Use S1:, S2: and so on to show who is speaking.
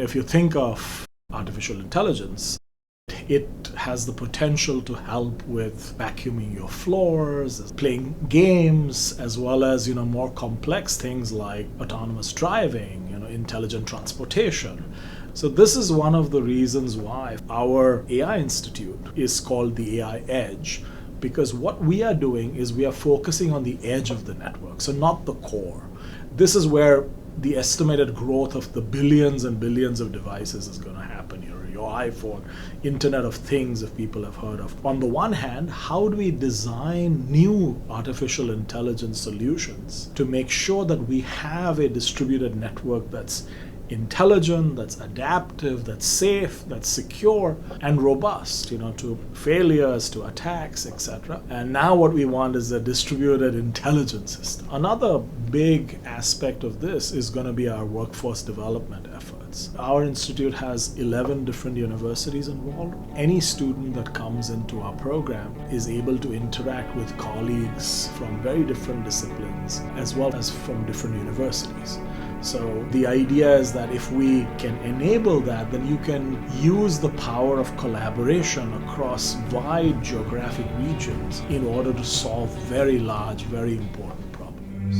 S1: if you think of artificial intelligence, it has the potential to help with vacuuming your floors, playing games, as well as, more complex things like autonomous driving, intelligent transportation. So this is one of the reasons why our AI Institute is called the AI Edge, because what we are doing is we are focusing on the edge of the network, so not the core. This is where the estimated growth of the billions and billions of devices is going to happen. Your iPhone, Internet of Things, if people have heard of. On the one hand, how do we design new artificial intelligence solutions to make sure that we have a distributed network that's intelligent, that's adaptive, that's safe, that's secure, and robust, to failures, to attacks, etc. And now what we want is a distributed intelligence system. Another big aspect of this is going to be our workforce development efforts. Our institute has 11 different universities involved. Any student that comes into our program is able to interact with colleagues from very different disciplines, as well as from different universities. So the idea is that if we can enable that, then you can use the power of collaboration across wide geographic regions in order to solve very large, very important problems.